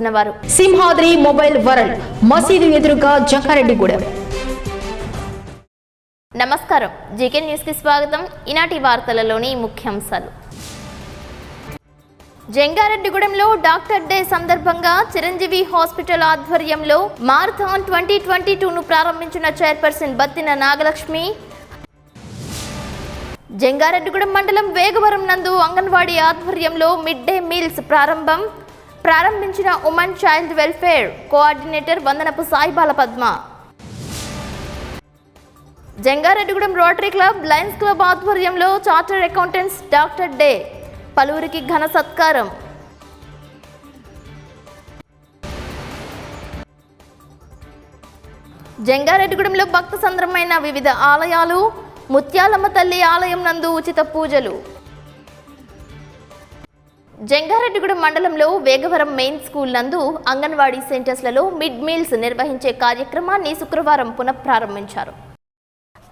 పాల్గొన్నవారు. Simhadri mobile world మసీదు ఎదురుగా జంగారెడ్డిగూడెం. నమస్కారం, జీకే న్యూస్ కి స్వాగతం. ఈనాటి వార్తలలోని ముఖ్యాంశాలు. జంగారెడ్డిగూడెంలో డాక్టర్ డే సందర్భంగా చిరంజీవి హాస్పిటల్ ఆధ్వర్యంలో మారథాన్ 2022ను ప్రారంభించిన చైర్పర్సన్ బత్తిన నాగలక్ష్మి. జంగారెడ్డిగూడెం మండలం వేగవరం నందు అంగన్వాడీ ఆధ్వర్యంలో మిడ్ డే మీల్స్ ప్రారంభించిన women child welfare coordinator Vandanapu Saibala Padma. Jangareddygudem rotary club, lions club ఆధ్వర్యంలో చార్టర్డ్ అకౌంటెంట్స్ డాక్టర్ డే, పలువురికి ఘన సత్కారం. జంగారెడ్డిగూడెంలో భక్త సంద్రమైన వివిధ ఆలయాలు, ముత్యాలమ్మ తల్లి ఆలయం నందు ఉచిత పూజలు. జంగారెడ్డిగూడెం మండలంలో వేగవరం మెయిన్ స్కూల్ నందు అంగన్వాడీ సెంటర్స్లలో మిడ్ మీల్స్ నిర్వహించే కార్యక్రమాన్ని శుక్రవారం పునఃప్రారంభించారు.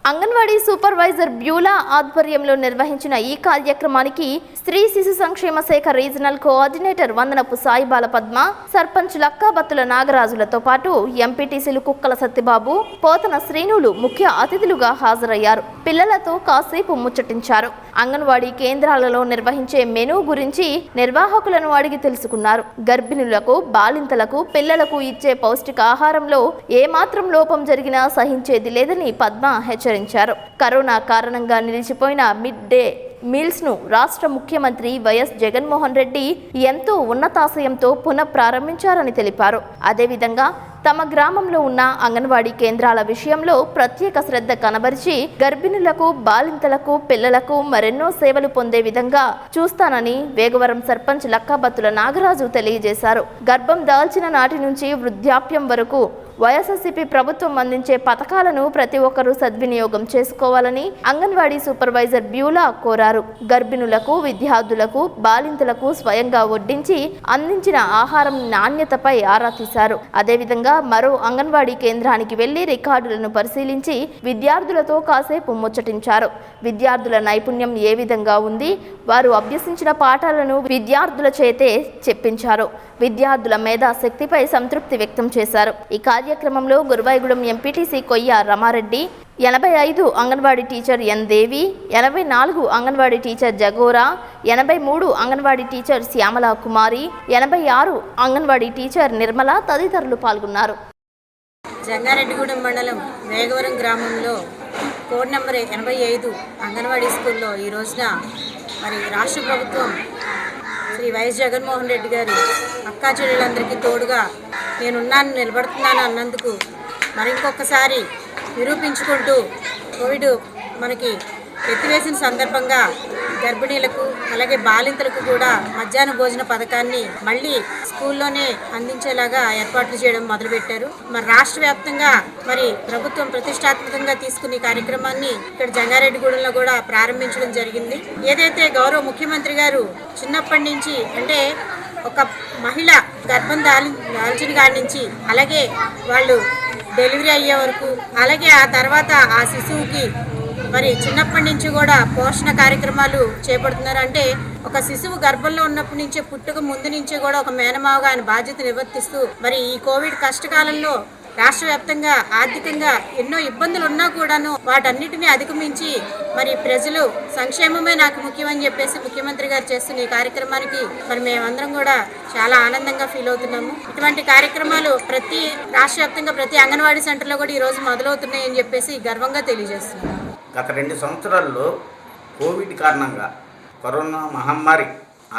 అంగన్వాడీ సూపర్వైజర్ బ్యూలా ఆధ్వర్యంలో నిర్వహించిన ఈ కార్యక్రమానికి స్త్రీ శిశు సంక్షేమ శాఖ రీజనల్ కోఆర్డినేటర్ వందనపు సాయిబాల పద్మ, సర్పంచ్ లక్కాబత్తుల నాగరాజులతో పాటు ఎంపీటీసీలు కుక్కల సత్యబాబు, పోతన శ్రీనులు ముఖ్య అతిథులుగా హాజరయ్యారు. పిల్లలతో కాసేపు ముచ్చటించారు. అంగన్వాడీ కేంద్రాలలో నిర్వహించే మెనూ గురించి నిర్వాహకులను అడిగి తెలుసుకున్నారు. గర్భిణులకు, బాలింతలకు, పిల్లలకు ఇచ్చే పౌష్టికాహారంలో ఏమాత్రం లోపం జరిగినా సహించేది లేదని పద్మ హెచ్చరించారు. కరోనా కారణంగా నిలిచిపోయిన మిడ్ డే మీల్స్ ను రాష్ట్ర ముఖ్యమంత్రి వైఎస్ జగన్మోహన్ రెడ్డి ఎంతో ఉన్నతాశయంతో పునఃప్రారంభించారని తెలిపారు. అదేవిధంగా తమ గ్రామంలో ఉన్న అంగన్వాడీ కేంద్రాల విషయంలో ప్రత్యేక శ్రద్ధ కనబరిచి గర్భిణులకు, బాలింతలకు, పిల్లలకు మరెన్నో సేవలు పొందే విధంగా చూస్తానని వేగవరం సర్పంచ్ లక్కాబత్తుల నాగరాజు తెలియజేశారు. గర్భం దాల్చిన నాటి నుంచి వృద్ధాప్యం వరకు వైఎస్ఆర్సీపీ ప్రభుత్వం అందించే పథకాలను ప్రతి ఒక్కరూ సద్వినియోగం చేసుకోవాలని అంగన్వాడీ సూపర్వైజర్ బ్యూలా కోరారు. గర్భిణులకు, విద్యార్థులకు, బాలింతలకు స్వయంగా వడ్డించి అందించిన ఆహారం నాణ్యతపై ఆరా తీశారు. అదేవిధంగా మరో అంగన్వాడీ కేంద్రానికి వెళ్లి రికార్డులను పరిశీలించి విద్యార్థులతో కాసేపు ముచ్చటించారు. విద్యార్థుల నైపుణ్యం ఏ విధంగా ఉంది, వారు అభ్యసించిన పాఠాలను విద్యార్థుల చేతే చెప్పించారు. విద్యార్థుల మేధాశక్తిపై సంతృప్తి వ్యక్తం చేశారు. ఈ కార్యక్రమంలో గురువాయిగూడెం ఎంపీటీసీ కొయ్య రమారెడ్డి, 85 అంగన్వాడీ టీచర్ ఎన్ దేవి, 84 అంగన్వాడీ టీచర్ జగోరా, 83 అంగన్వాడీ టీచర్ శ్యామలా కుమారి, 86 అంగన్వాడీ టీచర్ నిర్మల తదితరులు పాల్గొన్నారు. జంగారెడ్డిగూడెం మండలం వేగవరం గ్రామంలో కోడ్ నెంబర్ 85 అంగన్వాడీ స్కూల్లో ఈ రోజున మరి రాష్ట్ర ప్రభుత్వం శ్రీ వైఎస్ జగన్మోహన్ రెడ్డి గారు అక్కా చెల్లెలందరికీ తోడుగా నేనున్నాను, నిలబడుతున్నాను అన్నందుకు మరి ఇంకొకసారి నిరూపించుకుంటూ కోవిడ్ మనకి ఎత్తివేసిన సందర్భంగా గర్భిణీలకు అలాగే బాలింతలకు కూడా మధ్యాహ్న భోజన పథకాన్ని మళ్ళీ స్కూల్లోనే అందించేలాగా ఏర్పాట్లు చేయడం మొదలుపెట్టారు. మరి రాష్ట్ర వ్యాప్తంగా మరి ప్రభుత్వం ప్రతిష్టాత్మకంగా తీసుకున్న ఈ కార్యక్రమాన్ని ఇక్కడ జంగారెడ్డిగూడెంలో కూడా ప్రారంభించడం జరిగింది. ఏదైతే గౌరవ ముఖ్యమంత్రి గారు చిన్నప్పటి నుంచి అంటే ఒక మహిళ గర్భం దాల్చిన కాడి నుంచి అలాగే వాళ్ళు డెలివరీ అయ్యే వరకు అలాగే ఆ తర్వాత ఆ శిశువుకి మరి చిన్నప్పటి నుంచి కూడా పోషణ కార్యక్రమాలు చేపడుతున్నారు. అంటే ఒక శిశువు గర్భంలో ఉన్నప్పటి నుంచే పుట్టుక ముందు నుంచే కూడా ఒక మేనమావగా ఆయన బాధ్యత నిర్వర్తిస్తూ మరి ఈ కోవిడ్ కష్టకాలంలో రాష్ట్ర వ్యాప్తంగా ఆర్థికంగా ఎన్నో ఇబ్బందులు ఉన్నా కూడాను వాటన్నిటిని అధిగమించి మరి ప్రజలు సంక్షేమమే నాకు ముఖ్యమని చెప్పేసి ముఖ్యమంత్రి గారు చేస్తున్న ఈ కార్యక్రమానికి మరి మేమందరం కూడా చాలా ఆనందంగా ఫీల్ అవుతున్నాము. ఇటువంటి కార్యక్రమాలు ప్రతి రాష్ట్ర వ్యాప్తంగా ప్రతి అంగన్వాడీ సెంటర్లో కూడా ఈ రోజు మొదలవుతున్నాయని చెప్పేసి గర్వంగా తెలియజేస్తున్నాము. గత 2 సంవత్సరాల్లో కోవిడ్ కారణంగా, కరోనా మహమ్మారి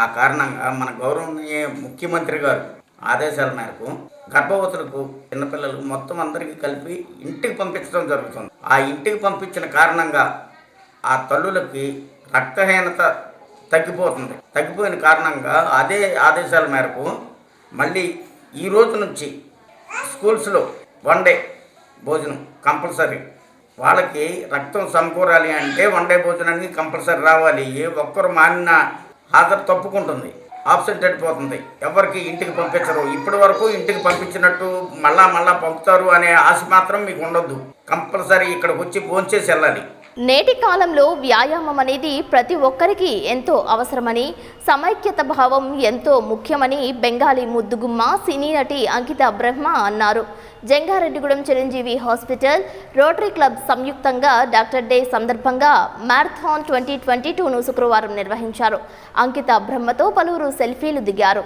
ఆ కారణంగా మన గౌరవనీయ ముఖ్యమంత్రి గారు ఆదేశాల మేరకు గర్భవతులకు, చిన్నపిల్లలకు మొత్తం అందరికీ కలిపి ఇంటికి పంపించడం జరుగుతుంది. ఆ ఇంటికి పంపించిన కారణంగా ఆ తల్లులకి రక్తహీనత తగ్గిపోయిన కారణంగా అదే ఆదేశాల మేరకు మళ్ళీ ఈ రోజు నుంచి స్కూల్స్లో 1 డే భోజనం కంపల్సరీ. వాళ్ళకి రక్తం సమకూరాలి అంటే 1 డే భోజనానికి కంపల్సరీ రావాలి. ఏ ఒక్కరు మానిన హాజరు తప్పుకుంటుంది, ఆబ్సెంట్ అయిపోతుంది, ఎవరికి ఇంటికి పంపించరు. ఇప్పటి వరకు ఇంటికి పంపించినట్టు మళ్ళా పంపుతారు అనే ఆశ మాత్రం మీకు ఉండొద్దు. కంపల్సరీ ఇక్కడికి వచ్చి భోంచేసి వెళ్ళాలి. నేటి కాలంలో వ్యాయామం అనేది ప్రతి ఒక్కరికి ఎంతో అవసరమని, సమైక్యత భావం ఎంతో ముఖ్యమని బెంగాలీ ముద్దుగుమ్మ సినీ నటి అంకిత బ్రహ్మ అన్నారు. Jangareddygudem Chiranjeevi hospital, rotary club సంయుక్తంగా డాక్టర్ డే సందర్భంగా మ్యారథాన్ 2022ను శుక్రవారం నిర్వహించారు. అంకిత బ్రహ్మతో పలువురు సెల్ఫీలు దిగారు.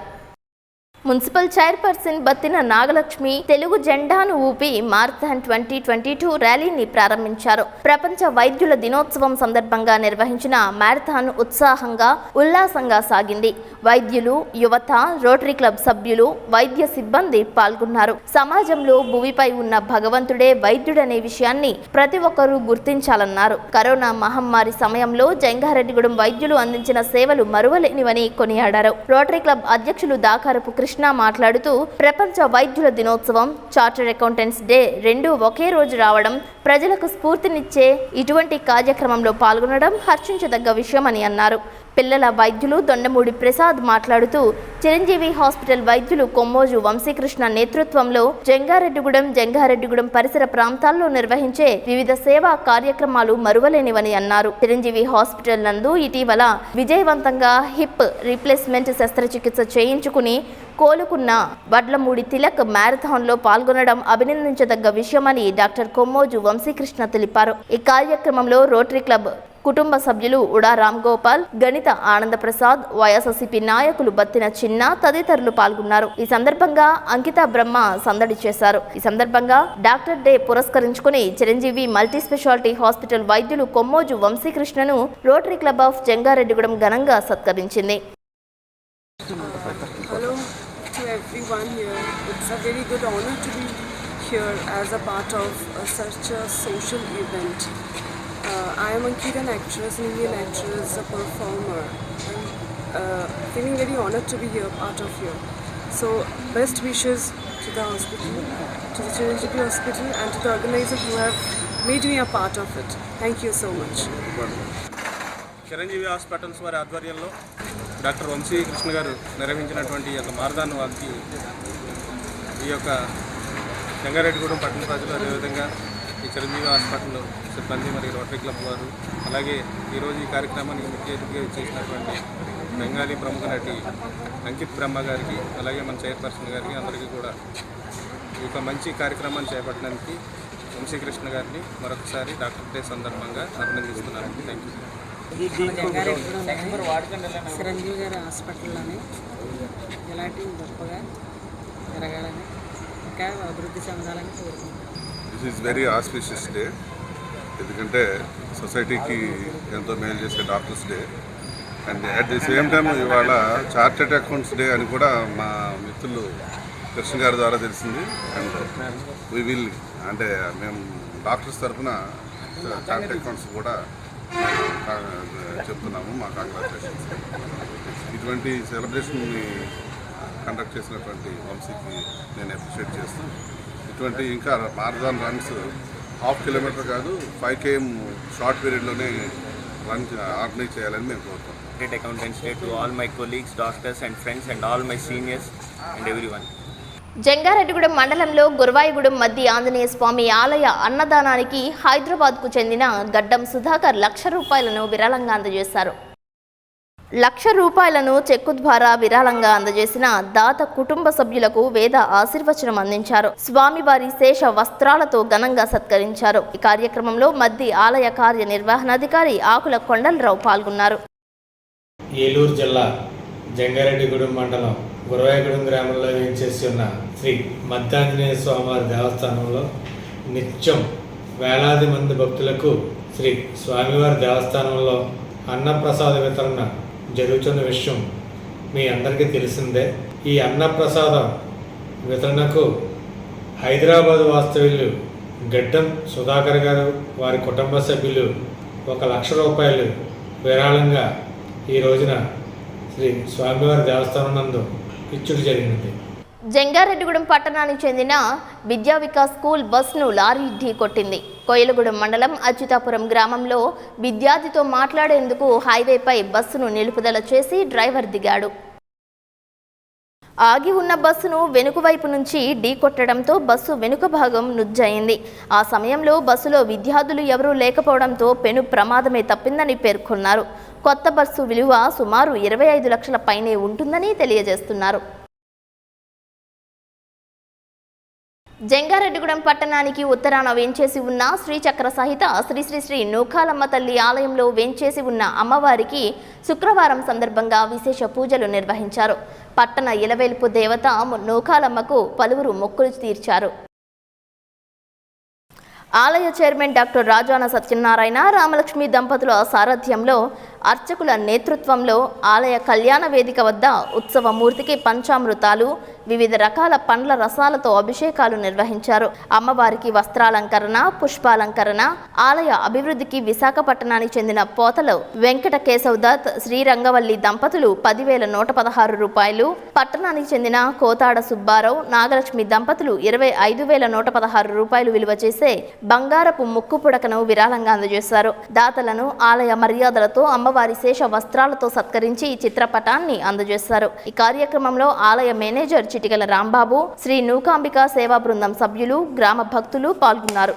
మున్సిపల్ చైర్పర్సన్ బత్తిన నాగలక్ష్మి తెలుగు జెండాను ఊపి మారథాన్ 2022 ర్యాలీని ప్రారంభించారు. ప్రపంచ వైద్యుల దినోత్సవం సందర్భంగా నిర్వహించిన మారథాన్ ఉత్సాహంగా, ఉల్లాసంగా సాగింది. వైద్యులు, యువత, రోటరీ క్లబ్ సభ్యులు, వైద్య సిబ్బంది పాల్గొన్నారు. సమాజంలో భూమిపై ఉన్న భగవంతుడే వైద్యుడనే విషయాన్ని ప్రతి ఒక్కరూ గుర్తించాలన్నారు. కరోనా మహమ్మారి సమయంలో జంగారెడ్డిగూడెం వైద్యులు అందించిన సేవలు మరువలేనివని కొనియాడారు. రోటరీ క్లబ్ అధ్యక్షులు దాకారపు కృష్ణ మాట్లాడుతూ, ప్రపంచ వైద్యుల దినోత్సవం, చార్టర్డ్ అకౌంటెంట్స్ డే రెండూ ఒకే రోజు రావడం, ప్రజలకు స్ఫూర్తినిచ్చే ఇటువంటి కార్యక్రమంలో పాల్గొనడం హర్షించదగ్గ విషయమని అన్నారు. పిల్లల వైద్యులు దొండమూడి ప్రసాద్ మాట్లాడుతూ, చిరంజీవి హాస్పిటల్ వైద్యులు కొమ్మోజు వంశీకృష్ణ నేతృత్వంలో జంగారెడ్డిగూడెం పరిసర ప్రాంతాల్లో నిర్వహించే వివిధ సేవా కార్యక్రమాలు మరువలేనివని అన్నారు. చిరంజీవి హాస్పిటల్ నందు ఇటీవల విజయవంతంగా హిప్ రీప్లేస్మెంట్ శస్త్రచికిత్స చేయించుకుని కోలుకున్న వడ్లమూడి తిలక్ మ్యారథాన్లో పాల్గొనడం అభినందించదగ్గ విషయమని డాక్టర్ కొమ్మోజు వంశీకృష్ణ తెలిపారు. ఈ కార్యక్రమంలో రోటరీ క్లబ్ కుటుంబ సభ్యులు ఉడా రామ్ గోపాల్, గణిత ఆనంద ప్రసాద్, వైఎస్ఆర్సీపీ నాయకులు బత్తిన చిన్న తదితరులు పాల్గొన్నారు. ఈ సందర్భంగా అంకిత బ్రహ్మ సందడి చేశారు. ఈ సందర్భంగా డాక్టర్ డే పురస్కరించుకుని చిరంజీవి మల్టీ స్పెషాలిటీ హాస్పిటల్ వైద్యులు కొమ్మోజు వంశీకృష్ణను రోటరీ క్లబ్ ఆఫ్ జంగారెడ్డిగూడెం ఘనంగా సత్కరించింది. Hello to everyone here. It's a very good honor to be here as a part of such a social event. I am Ankita, an actress, an Indian actress, a performer. I'm feeling very honored to be here, part of here. So best wishes to the hospital, to the Chiranjeevi Hospital, and to the organizers who have made me a part of it. Thank you so much. Chiranjeevi hospitals వారి ఆధ్వర్యంలో doctor Vamsikrishna గారు నిర్వహించినటువంటి ఈ యొక్క marathon వాక్కి ఈ యొక్క జంగారెడ్డిగూడెం పట్టణ ప్రజలు, అదేవిధంగా ఈ చిరంజీవి హాస్పిటల్ సిబ్బంది మరియు రోటరీ క్లబ్ వారు, అలాగే ఈరోజు ఈ కార్యక్రమానికి ముఖ్య అతిథిగా చేసినటువంటి బెంగాలీ ప్రముఖ నటి అంకిత్ బ్రహ్మ గారికి, అలాగే మన చైర్పర్సన్ గారికి, అందరికీ కూడా ఈ యొక్క మంచి కార్యక్రమాన్ని చేపట్టడానికి వంశీకృష్ణ గారిని మరొకసారి డాక్టర్ డే సందర్భంగా అభినందిస్తున్నాను. Thank you. చిరంజీవి గారి హాస్పిటల్లోనే ఇలాంటి గొప్పగా జరగాలని, ఇంకా అభివృద్ధి చెందాలని కోరుకుంటున్నాను. This is very auspicious day. ఎందుకంటే సొసైటీకి ఎంతో మేలు చేసే doctors day. And at the same time ఇవాళ చార్టెడ్ అకౌంట్స్ డే అని కూడా మా మిత్రులు కృష్ణ గారి ద్వారా తెలిసింది. అండ్ వీ విల్, అంటే మేము డాక్టర్స్ తరఫున చార్టెడ్ అకౌంట్స్ కూడా చెప్తున్నాము మా కంగ్రాచులేషన్స్. ఇటువంటి సెలబ్రేషన్ని కండక్ట్ చేసినటువంటి వంశీకి నేను అప్రిషియేట్ చేస్తాను. ఇటువంటి ఇంకా మారథాన్ రన్స్ ½ కిలోమీటర్ కాదు, 5 km షార్ట్ పీరియడ్లోనే రన్ ఆర్గనైజ్ చేయాలని మేము కోరుతాం. Great Accountants Day to all my colleagues, doctors and friends and all my seniors and everyone. Jangareddygudem మండలంలో గురవాయిగూడెం మధ్య ఆంజనేయ స్వామి ఆలయ అన్నదానానికి హైదరాబాద్కు చెందిన గడ్డం సుధాకర్ ₹1,00,000 విరాళంగా అందజేశారు. ₹1,00,000 చెక్కు ద్వారా విరాళంగా అందజేసిన దాత కుటుంబ సభ్యులకు వేద ఆశీర్వచనం అందించారు. స్వామివారి శేష వస్త్రాలతో ఘనంగా సత్కరించారు. ఈ కార్యక్రమంలో మధ్య ఆలయ కార్యనిర్వహణాధికారి ఆకుల కొండలరావు పాల్గొన్నారు. ఏలూరు జిల్లా జంగారెడ్డిగూడెం మండలం గురవాయిగూడెం గ్రామంలో వేయించేసి ఉన్న శ్రీ మద్దాంజనేయ స్వామివారి దేవస్థానంలో నిత్యం వేలాది మంది భక్తులకు శ్రీ స్వామివారి దేవస్థానంలో అన్నప్రసాద వితరణ జరుగుతున్న విషయం మీ అందరికీ తెలిసిందే. ఈ అన్నప్రసాద వితరణకు హైదరాబాద్ వాస్తవ్యులు గడ్డం సుధాకర్ గారు, వారి కుటుంబ సభ్యులు ₹1,00,000 విరాళంగా ఈ రోజున శ్రీ స్వామివారి దేవస్థానం నందు ఇచ్చుడు జరిగింది. జంగారెడ్డిగూడెం పట్టణానికి చెందిన విద్యా వికాస్ స్కూల్ బస్సును లారీ ఢీ కొట్టింది. కోయలగూడెం మండలం అచ్యుతాపురం గ్రామంలో విద్యార్థితో మాట్లాడేందుకు హైవేపై బస్సును నిలుపుదల చేసి డ్రైవర్ దిగాడు. ఆగి ఉన్న బస్సును వెనుక వైపు నుంచి ఢీకొట్టడంతో బస్సు వెనుక భాగం నుజ్జయింది. ఆ సమయంలో బస్సులో విద్యార్థులు ఎవరూ లేకపోవడంతో పెను ప్రమాదమే తప్పిందని పేర్కొన్నారు. కొత్త బస్సు విలువ సుమారు 25 లక్షల పైనే ఉంటుందని తెలియజేస్తున్నారు. జంగారెడ్డిగూడెం పట్టణానికి ఉత్తరాన వేంచేసి ఉన్న శ్రీచక్ర సహిత శ్రీ శ్రీ శ్రీ నూకాలమ్మ తల్లి ఆలయంలో వేంచేసి ఉన్న అమ్మవారికి శుక్రవారం సందర్భంగా విశేష పూజలు నిర్వహించారు. పట్టణ ఇలవేల్పు దేవత నూకాలమ్మకు పలువురు మొక్కులు తీర్చారు. ఆలయ చైర్మన్ డాక్టర్ రాజాన సత్యనారాయణ, రామలక్ష్మి దంపతుల సారథ్యంలో అర్చకుల నేతృత్వంలో ఆలయ కళ్యాణ వేదిక వద్ద ఉత్సవమూర్తికి పంచామృతాలు, వివిధ రకాల పండ్ల రసాలతో అభిషేకాలు నిర్వహించారు. అమ్మవారికి వస్త్రాలంకరణ, పుష్పాలంకరణ, ఆలయ అభివృద్ధికి విశాఖపట్నానికి చెందిన పోతలు వెంకట కేశవ్ దత్, శ్రీరంగవల్లి దంపతులు 10,116 రూపాయలు, పట్టణానికి చెందిన కోతాడ సుబ్బారావు, నాగలక్ష్మి దంపతులు 25,116 రూపాయలు విలువ చేసే బంగారపు ముక్కు పుడకను విరాళంగా అందజేశారు. దాతలను ఆలయ మర్యాదలతో అమ్మవారి శేష వస్త్రాలతో సత్కరించి చిత్రపటాన్ని అందజేశారు. ఈ కార్యక్రమంలో ఆలయ మేనేజర్ చిటికల రాంబాబు, శ్రీ నూకాంబిక సేవా బృందం సభ్యులు, గ్రామ భక్తులు పాల్గొన్నారు.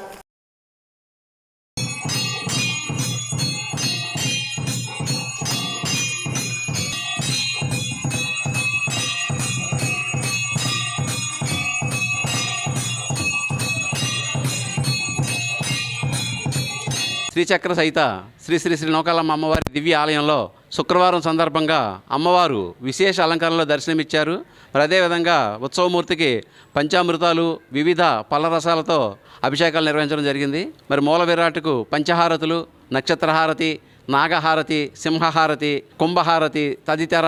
శ్రీచక్ర సహిత శ్రీ శ్రీ శ్రీ నూకాలమ్మ అమ్మవారి దివ్య ఆలయంలో శుక్రవారం సందర్భంగా అమ్మవారు విశేష అలంకరణలో దర్శనమిచ్చారు. మరి అదేవిధంగా ఉత్సవమూర్తికి పంచామృతాలు, వివిధ పళ్ళరసాలతో అభిషేకాలు నిర్వహించడం జరిగింది. మరి మూల విరాట్కు పంచహారతులు, నక్షత్రహారతి, నాగహారతి, సింహహారతి, కుంభహారతి తదితర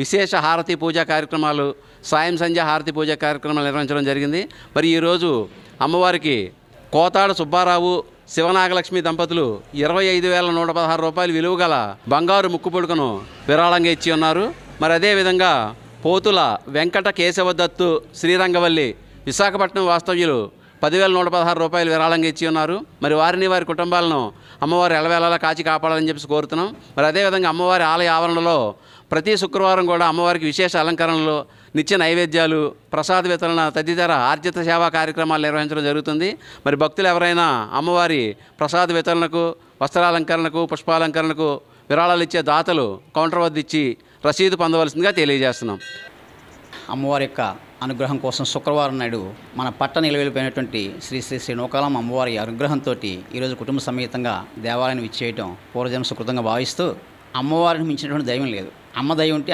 విశేష హారతి పూజా కార్యక్రమాలు, సాయం సంధ్య హారతి పూజా కార్యక్రమాలు నిర్వహించడం జరిగింది. మరి ఈరోజు అమ్మవారికి కోతాడ సుబ్బారావు, శివనాగలక్ష్మి దంపతులు 25,116 రూపాయలు విలువ గల బంగారు ముక్కు పుడకను విరాళంగా ఇచ్చి ఉన్నారు. మరి అదేవిధంగా పోతుల వెంకట కేశవ దత్తు, శ్రీరంగవల్లి విశాఖపట్నం వాస్తవ్యులు 10,116 రూపాయలు విరాళంగా ఇచ్చి ఉన్నారు. మరి వారిని, వారి కుటుంబాలను అమ్మవారు ఎలవేళలా కాచి కాపాడాలని చెప్పి కోరుతున్నాం. మరి అదేవిధంగా అమ్మవారి ఆలయ ఆవరణలో ప్రతి శుక్రవారం కూడా అమ్మవారికి విశేష అలంకరణలు, నిత్య నైవేద్యాలు, ప్రసాద వితరణ తదితర ఆర్జిత సేవా కార్యక్రమాలు నిర్వహించడం జరుగుతుంది. మరి భక్తులు ఎవరైనా అమ్మవారి ప్రసాద వితరణకు, వస్త్రాలంకరణకు, పుష్పాలంకరణకు విరాళాలు ఇచ్చే దాతలు కౌంటర్ వద్ద ఇచ్చి రసీదు పొందవలసిందిగా తెలియజేస్తున్నాం. అమ్మవారి యొక్క అనుగ్రహం కోసం శుక్రవారం నాడు మన పట్టణ నిలవెళ్ళిపోయినటువంటి శ్రీ శ్రీ శ్రీ నూకాలమ్మ అమ్మవారి అనుగ్రహంతో ఈరోజు కుటుంబ సమేతంగా దేవాలయం విచ్చేయటం పూర్వజన్మ సుకృతంగా భావిస్తూ, అమ్మవారిని మించినటువంటి దైవం లేదు. అమ్మ దయ ఉంటే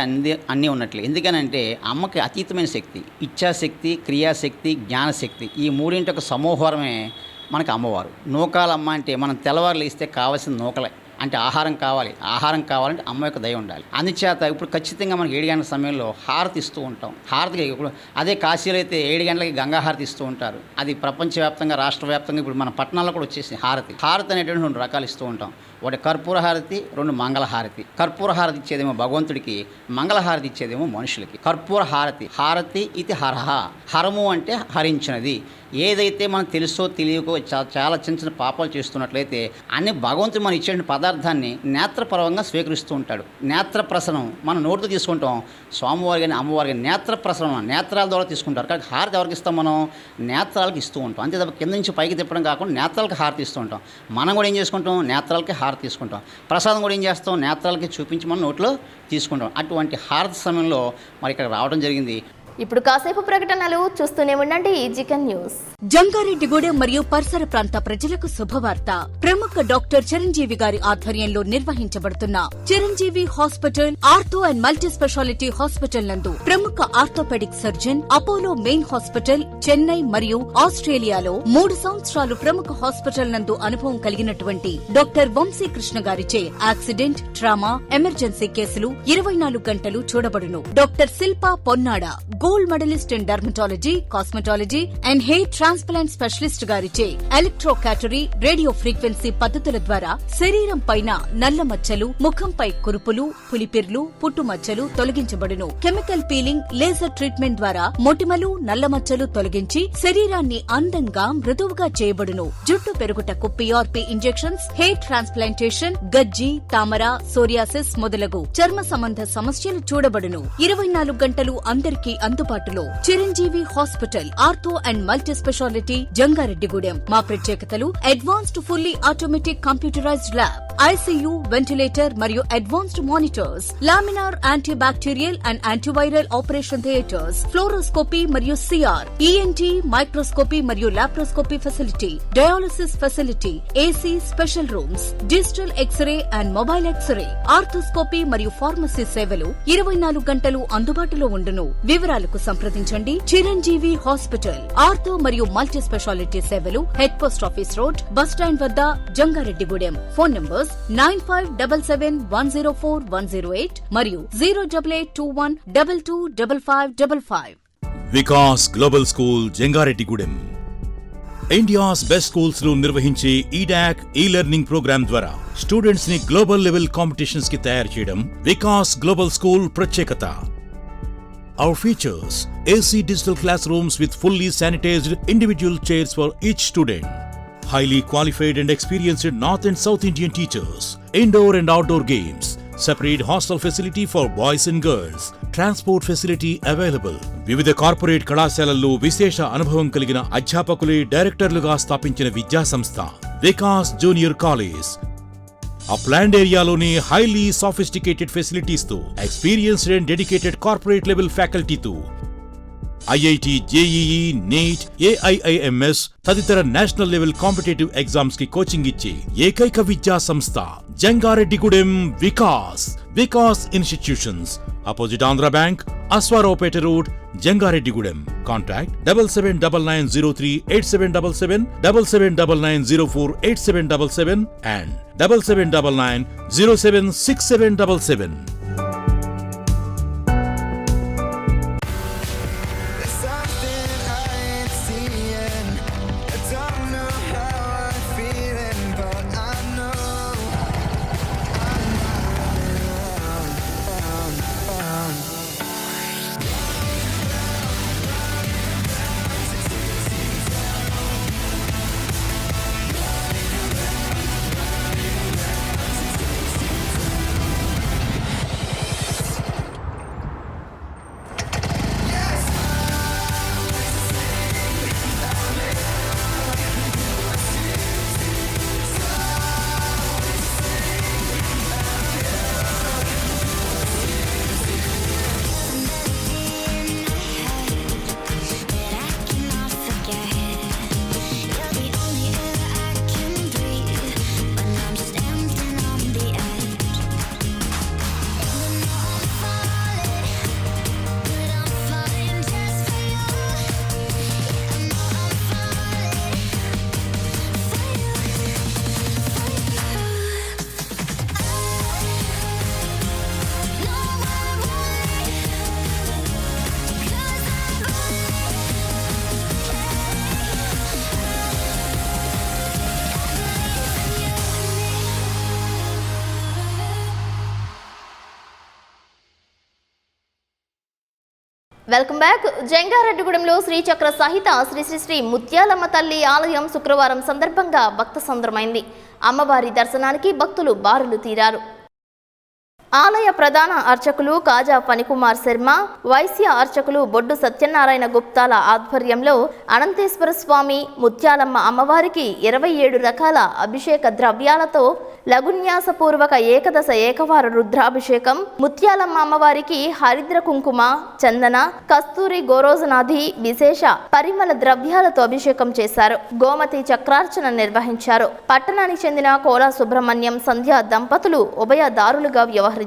అన్నీ ఉన్నట్లే. ఎందుకనంటే అమ్మకి అతీతమైన శక్తి, ఇచ్ఛాశక్తి, క్రియాశక్తి, జ్ఞానశక్తి, ఈ మూడింటి ఒక సమూహమే మనకి అమ్మవారు. నూకాలమ్మ అంటే మనం తెల్లవారులు ఇస్తే కావాల్సిన నూకలే, అంటే ఆహారం కావాలంటే అమ్మ యొక్క దయ ఉండాలి. అందుచేత ఇప్పుడు ఖచ్చితంగా మనకి 7 గంటల సమయంలో హారతి ఇస్తూ ఉంటాం. హారతికి ఇప్పుడు అదే కాశీలో అయితే 7 గంటలకి గంగా హారతి ఇస్తూ ఉంటారు. అది ప్రపంచవ్యాప్తంగా, రాష్ట్ర వ్యాప్తంగా ఇప్పుడు మన పట్టణాల్లో కూడా వచ్చేసింది హారతి. హారతి అనేటువంటి 2 రకాలు ఇస్తూ ఉంటాం. ఒకటి కర్పూర హారతి, 2 మంగళ హారతి. కర్పూర హారతి ఇచ్చేదేమో భగవంతుడికి, మంగళ హారతి ఇచ్చేదేమో మనుషులకి. కర్పూర హారతి, హారతి ఇది హరహ, హరము అంటే హరించినది. ఏదైతే మనం తెలుసో తెలియకో చాలా చిన్న చిన్న పాపాలు చేస్తున్నట్లయితే అన్ని భగవంతుడు మనం ఇచ్చే పదార్థాన్ని నేత్రపరంగా స్వీకరిస్తూ ఉంటాడు. నేత్రప్రసనం మనం నోటితో తీసుకుంటాం. స్వామివారి కానీ అమ్మవారి కానీ నేత్రప్రసనం నేత్రాల ద్వారా తీసుకుంటారు. కానీ హారతి ఎవరికి ఇస్తాం? మనం నేత్రాలకు ఇస్తూ ఉంటాం. అంతే తప్ప కింద నుంచి పైకి తిప్పడం కాకుండా నేత్రాలకు హారతి ఇస్తూ ఉంటాం. మనం కూడా ఏం చేసుకుంటాం? నేత్రాలకి హారతి తీసుకుంటాం. ప్రసాదం కూడా ఏం చేస్తాం? నేత్రాలకి చూపించి మనం నోట్లో తీసుకుంటాం. అటువంటి హారతి సమయంలో మరి ఇక్కడ రావడం జరిగింది. ఇప్పుడు కాసేపు ప్రకటనలు చూస్తూనే ఉండండి జీకెన్ న్యూస్. జంగారెడ్డిగూడెం మరియు పరిసర ప్రాంత ప్రజలకు శుభవార్త. ప్రముఖ డాక్టర్ చిరంజీవి గారి ఆధ్వర్యంలో నిర్వహించబడుతున్న Chiranjeevi hospital ortho and multi speciality hospital నందు ప్రముఖ orthopaedic surgeon, Apollo main hospital Chennai మరియు ఆస్ట్రేలియాలో 3 సంవత్సరాలు ప్రముఖ హాస్పిటల్ నందు అనుభవం కలిగినటువంటి డాక్టర్ వంశీకృష్ణ గారిచే యాక్సిడెంట్, ట్రామా, ఎమర్జెన్సీ కేసులు 24 గంటలు చూడబడును. Doctor Shilpa Ponnada gold medalist in dermatology, cosmetology and hair transplant specialist గారిచే ఎలక్ట్రోకాటరీ, రేడియో ఫ్రీక్వెన్సీ పద్ధతుల ద్వారా శరీరం పైన నల్ల మచ్చలు, ముఖంపై కురుపులు, పులిపిర్లు, పుట్టుమచ్చలు తొలగించబడును. కెమికల్ పీలింగ్, లేజర్ ట్రీట్మెంట్ ద్వారా మొటిమలు, నల్ల మచ్చలు తొలగించి శరీరాన్ని అందంగా మృదువుగా చేయబడును. జుట్టు పెరుగుటకు PRP ఇంజెక్షన్స్, హెయిర్ ట్రాన్స్ప్లాంటేషన్, గజ్జి, తామర, సోరియాసిస్ మొదలగు చర్మ సంబంధ సమస్యలు చూడబడును. 24 గంటలు అందరికీ అందుబాటులో. Chiranjeevi hospital, ortho and multi specialty, Jangareddygudem. మా ప్రత్యేకతలు: advanced fully automatic computerized lab, ICU, ventilator మరియు advanced monitors, laminar antibacterial and antiviral operation theatres, fluoroscopy మరియు CR, ENT, మైక్రోస్కోపీ మరియు laparoscopy facility, dialysis facility, AC special rooms, digital x-ray and mobile x-ray, arthroscopy మరియు pharmacy సేవలు 24 గంటలు అందుబాటులో ఉండును. వివరాలకు సంప్రదించండి. చిరంజీవి హాస్పిటల్, ఆర్థో మరియు మల్టీ స్పెషాలిటీ సేవలు, head post office road, bus stand వద్ద, జంగారెడ్డిగూడెం. ఫోన్ నంబర్స్ 9577104108 మరియు 08821225555. Vikas global school, Jangareddygudem. India's best schools లో నిర్వహించే ఈడాక్ లెర్నింగ్ ప్రోగ్రామ్ ద్వారా స్టూడెంట్స్ ని గ్లోబల్ లెవెల్ కాంపిటీషన్స్ కి తయారు చేయడం వికాస్ గ్లోబల్ స్కూల్ ప్రత్యేకత. Our features: AC digital classrooms with fully sanitized individual chairs for each student. Highly qualified and experienced North and South Indian teachers. Indoor and outdoor games. Separate hostel facility for boys and girls. Transport facility available. వివిధ corporate కళాశాలల్లో విశేష అనుభవం కలిగిన అధ్యాపకులే డైరెక్టర్లుగా స్థాపించిన విద్యా సంస్థ వికాస్ జూనియర్ కాలేజ్. ఆ ప్లాన్డ్ ఏరియాలోనే హైలీ సోఫిస్టికేటెడ్ ఫెసిలిటీస్ తో, experienced and dedicated corporate level ఫ్యాకల్టీతో IIT, JEE, NEET, AIIMS తదితర నేషనల్ లెవెల్ కాంపిటేటివ్ ఎగ్జామ్స్ కి కోచింగ్ ఇచ్చే ఏకైక విద్యా సంస్థ Jangareddygudem Vikas institutions. Opposite Andhra bank, Aswaraopeta road, Jangareddygudem. Contact 7799038777, 7799048777 and 7799076777. Welcome back. జంగారెడ్డిగూడెంలో శ్రీచక్ర సహిత శ్రీ శ్రీ శ్రీ ముత్యాలమ్మ తల్లి ఆలయం శుక్రవారం సందర్భంగా భక్త సంద్రమైంది. అమ్మవారి దర్శనానికి భక్తులు బారులు తీరారు. ఆలయ ప్రధాన అర్చకులు కాజా ఫణికుమార్ శర్మ, వైశ్య అర్చకులు బొడ్డు సత్యనారాయణ గుప్తాల ఆధ్వర్యంలో అనంతేశ్వర స్వామి, ముత్యాలమ్మ అమ్మవారికి 27 రకాల అభిషేక ద్రవ్యాలతో లఘున్యాసపూర్వక ఏకదశ ఏకవార రుద్రాభిషేకం, ముత్యాలమ్మ అమ్మవారికి హరిద్ర కుంకుమ, చందన, కస్తూరి గోరోజనాది విశేష పరిమళ ద్రవ్యాలతో అభిషేకం చేశారు. గోమతి చక్రార్చన నిర్వహించారు. పట్టణానికి చెందిన కోలా సుబ్రహ్మణ్యం సంధ్య దంపతులు ఉభయదారులుగా వ్యవహరించారు.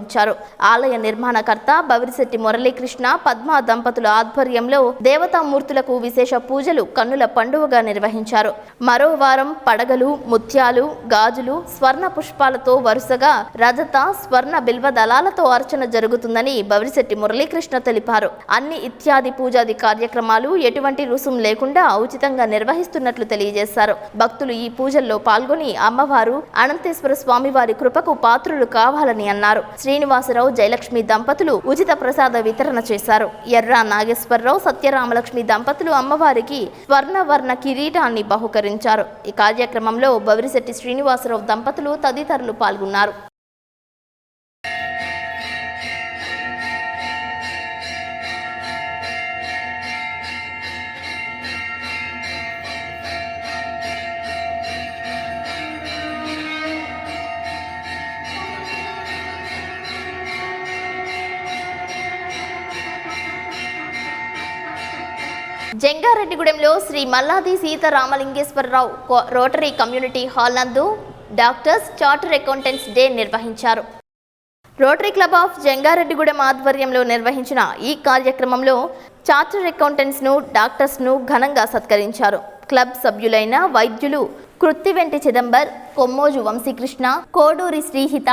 ఆలయ నిర్మాణకర్త బవిరిశెట్టి మురళీకృష్ణ, పద్మ దంపతుల ఆధ్వర్యంలో దేవతామూర్తులకు విశేష పూజలు కన్నుల పండుగగా నిర్వహించారు. మరో వారం పడగలు, ముత్యాలు, గాజులు, స్వర్ణ పుష్పాలతో వరుసగా రజత, స్వర్ణ బిల్వ దళాలతో అర్చన జరుగుతుందని బవిరిశెట్టి మురళీకృష్ణ తెలిపారు. అన్ని ఇత్యాది పూజాది కార్యక్రమాలు ఎటువంటి రుసుం లేకుండా ఉచితంగా నిర్వహిస్తున్నట్లు తెలియజేశారు. భక్తులు ఈ పూజల్లో పాల్గొని అమ్మవారు అనంతేశ్వర స్వామివారి కృపకు పాత్రులు కావాలని అన్నారు. శ్రీనివాసరావు, జయలక్ష్మి దంపతులు ఉచిత ప్రసాద వితరణ చేశారు. ఎర్ర నాగేశ్వరరావు, సత్యరామలక్ష్మి దంపతులు అమ్మవారికి స్వర్ణవర్ణ కిరీటాన్ని బహుకరించారు. ఈ కార్యక్రమంలో బవిరిశెట్టి శ్రీనివాసరావు దంపతులు తదితరులు పాల్గొన్నారు. జంగారెడ్డిగూడెంలో Sri Malladi Seetharamalingeswararao rotary community hall నందు డాక్టర్స్ చార్టర్ అకౌంటెంట్స్ డే నిర్వహించారు. రోటరీ క్లబ్ ఆఫ్ జంగారెడ్డిగూడెం ఆధ్వర్యంలో నిర్వహించిన ఈ కార్యక్రమంలో చార్టర్ అకౌంటెంట్స్ను డాక్టర్స్ను ఘనంగా సత్కరించారు. క్లబ్ సభ్యులైన వైద్యులు కృత్తివెంటి చిదంబర్, కొమ్మోజు వంశీకృష్ణ, కోడూరి శ్రీహిత,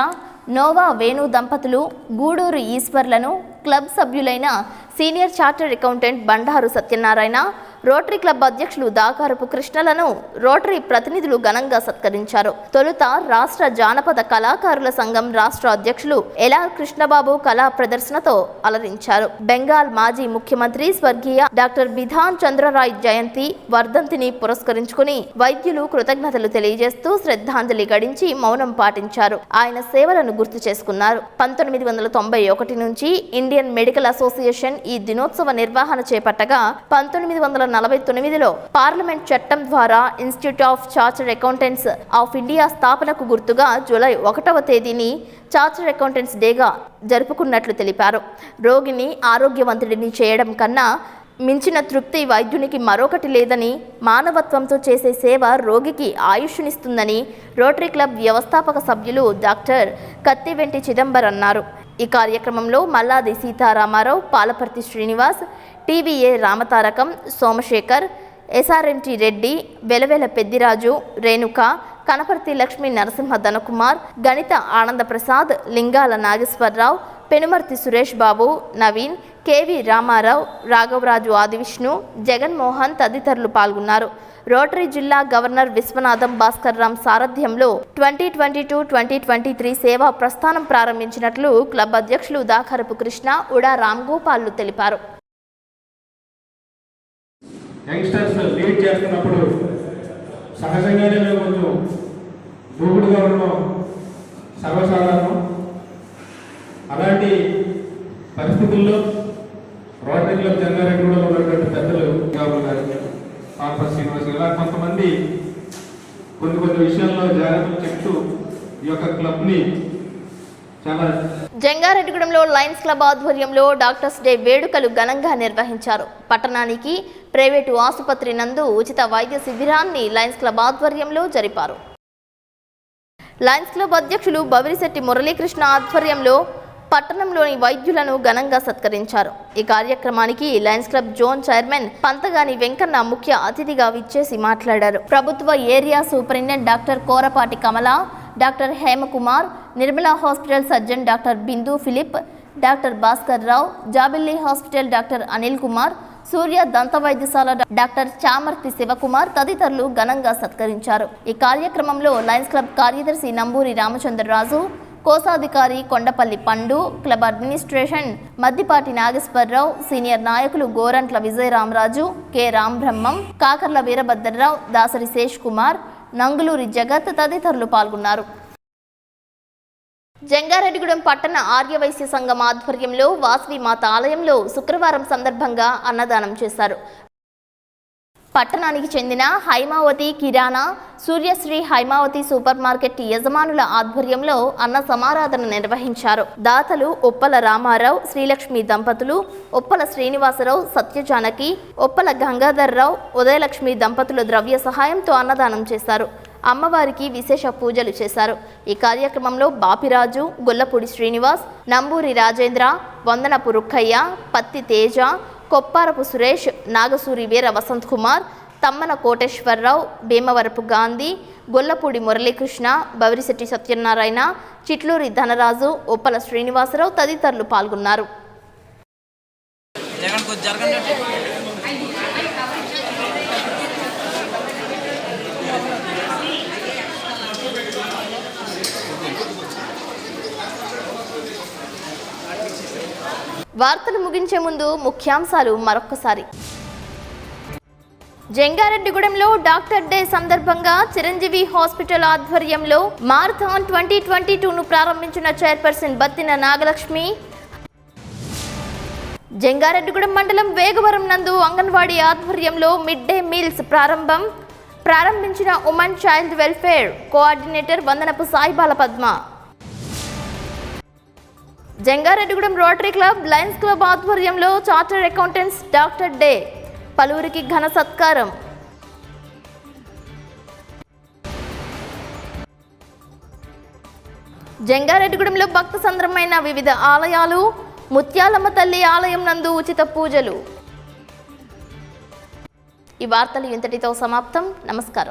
నోవా వేణు దంపతులు, గూడూరు ఈశ్వర్లను, క్లబ్ సభ్యులైన senior charter accountant Bandaru Satyanarayana, rotary club అధ్యక్షులు దాకారపు కృష్ణలను రోటరీ ప్రతినిధులు ఘనంగా సత్కరించారు. తొలుత రాష్ట్ర జానపద కళాకారుల సంఘం రాష్ట్ర అధ్యక్షులు ఎల్ఆర్ కృష్ణబాబు కళా ప్రదర్శనతో అలరించారు. బెంగాల్ మాజీ ముఖ్యమంత్రి స్వర్గీయ డాక్టర్ బిధాన్ చంద్రరాయ్ జయంతి వర్ధంతిని పురస్కరించుకుని వైద్యులు కృతజ్ఞతలు తెలియజేస్తూ శ్రద్ధాంజలి గడించి మౌనం పాటించారు. ఆయన సేవలను గుర్తు చేసుకున్నారు. 1991 నుంచి ఇండియన్ మెడికల్ అసోసియేషన్ ఈ దినోత్సవ నిర్వహణ చేపట్టగా 1949లో పార్లమెంట్ చట్టం ద్వారా institute of chartered accountants of India స్థాపనకు గుర్తుగా జూలై 1వ తేదీని చార్టర్డ్ అకౌంటెంట్స్ డేగా జరుపుకున్నట్లు తెలిపారు. రోగిని ఆరోగ్యవంతుడిని చేయడం కన్నా మించిన తృప్తి వైద్యునికి మరొకటి లేదని, మానవత్వంతో చేసే సేవ రోగికి ఆయుష్నిస్తుందని రోటరీ క్లబ్ వ్యవస్థాపక సభ్యులు డాక్టర్ కత్తివెంటి చిదంబర్ అన్నారు. ఈ కార్యక్రమంలో మల్లాది సీతారామారావు, పాలపర్తి శ్రీనివాస్, టీవీఏ రామతారకం, సోమశేఖర్, ఎస్ఆర్ఎన్టీ రెడ్డి, వెలవెల పెద్దిరాజు, రేణుక, కనపర్తి లక్ష్మీ నరసింహ ధనకుమార్, గణిత ఆనందప్రసాద్, లింగాల నాగేశ్వరరావు, పెనుమర్తి సురేష్ బాబు, నవీన్, కేవి రామారావు, రాఘవరాజు ఆదివిష్ణు, జగన్మోహన్ తదితరులు పాల్గొన్నారు. రోటరీ జిల్లా గవర్నర్ విశ్వనాథం భాస్కర్ రామ్ సారథ్యంలో 2022-2023 సేవా ప్రస్థానం ప్రారంభించినట్లు క్లబ్ అధ్యక్షులు దాకారపు కృష్ణ, ఉడా రామ్గోపాల్లు తెలిపారు. యంగ్స్టర్స్ లీడ్ చేస్తున్నప్పుడు సహజంగానే మేము కొంచెం దూకుడుగా ఉండడం సర్వసాధారణం. అలాంటి పరిస్థితుల్లో రోటరీ క్లబ్ జంగారెడ్డిగూడెంలో ఉన్నటువంటి పెద్దలు గారు గారు, పాల్పర్తి శ్రీనివాస్ ఇలా కొంతమంది కొన్ని విషయాల్లో జాగ్రత్తలు చెప్తూ ఈ యొక్క క్లబ్ని చాలా. జంగారెడ్డిగూడెంలో లయన్స్ క్లబ్ ఆధ్వర్యంలో డాక్టర్స్ డే వేడుకలు ఘనంగా నిర్వహించారు. పట్టణానికి ప్రైవేటు ఆసుపత్రి నందు ఉచిత వైద్య శిబిరాన్ని లయన్స్ క్లబ్ ఆధ్వర్యంలో జరిపారు. లయన్స్ క్లబ్ అధ్యక్షులు బవిరిశెట్టి మురళీకృష్ణ ఆధ్వర్యంలో పట్టణంలోని వైద్యులను ఘనంగా సత్కరించారు. ఈ కార్యక్రమానికి lions club zone chairman Panthagani Venkanna ముఖ్య అతిథిగా విచ్చేసి మాట్లాడారు. ప్రభుత్వ area superintendent doctor Korapati Kamala, doctor Hemakumar, Nirmala hospital surgeon doctor Bindu philip, doctor Bhaskar Rao, Jabilli hospital doctor Anil Kumar, Surya దంత వైద్యశాల డాక్టర్ చామర్తి శివకుమార్ తదితరులు ఘనంగా సత్కరించారు. ఈ కార్యక్రమంలో లయన్స్ క్లబ్ కార్యదర్శి నంబూరి రామచంద్రరాజు, కోశాధికారి Kondapalli Pandu, club administration Maddipati Nageswararao, senior నాయకులు గోరంట్ల విజయరామరాజు, కె రాంబ్రహ్మం, కాకర్ల వీరభద్రరావు, దాసరి శేష్ కుమార్, నంగులూరి జగత్ తదితరులు పాల్గొన్నారు. జంగారెడ్డిగూడెం పట్టణ ఆర్యవైశ్య సంఘం ఆధ్వర్యంలో వాసవి మాత ఆలయంలో శుక్రవారం సందర్భంగా అన్నదానం చేశారు. పట్టణానికి చెందిన హైమావతి కిరాణా, సూర్యశ్రీ హైమావతి సూపర్ మార్కెట్ యజమానుల ఆధ్వర్యంలో అన్న సమారాధన నిర్వహించారు. దాతలు ఉప్పల రామారావు, శ్రీలక్ష్మి దంపతులు, ఉప్పల శ్రీనివాసరావు, సత్యజానకి, ఉప్పల గంగాధర్రావు, ఉదయలక్ష్మి దంపతులు ద్రవ్య సహాయంతో అన్నదానం చేశారు. అమ్మవారికి విశేష పూజలు చేశారు. ఈ కార్యక్రమంలో బాపిరాజు, గొల్లపూడి శ్రీనివాస్, నంబూరి రాజేంద్ర, వందనపు రుక్కయ్య, పత్తి తేజ, కొప్పారపు సురేష్, నాగసూరి వీర వసంత్ కుమార్, తమ్మన కోటేశ్వరరావు, భీమవరపు గాంధీ, గొల్లపూడి మురళీకృష్ణ, బవిరిశెట్టి సత్యనారాయణ, చిట్లూరి ధనరాజు, ఉప్పల శ్రీనివాసరావు తదితరులు పాల్గొన్నారు. వార్తలు ముగించే ముందు ముఖ్యాంశాలు మరొక్కసారి. జంగారెడ్డిగూడెంలో డాక్టర్ డే సందర్భంగా చిరంజీవి హాస్పిటల్ ఆధ్వర్యంలో మారథాన్ 2022ను ప్రారంభించిన చైర్పర్సన్ బత్తిన నాగలక్ష్మి. జంగారెడ్డిగూడెం మండలం వేగవరం నందు అంగన్వాడీ ఆధ్వర్యంలో మిడ్ డే మీల్స్ ప్రారంభించిన women child welfare coordinator Vandanapu Saibala Padma. Jangareddygudem rotary club, lions club ఆధ్వర్యంలో చార్టర్డ్ అకౌంటెంట్స్ డాక్టర్ డే పలువురికి ఘన సత్కారం. జంగారెడ్డిగూడెంలో భక్త సంద్రమైన వివిధ ఆలయాలు, ముత్యాలమ్మ తల్లి ఆలయం నందు ఉచిత పూజలు. ఈ వార్తలు ఇంతటితో సమాప్తం. నమస్కారం.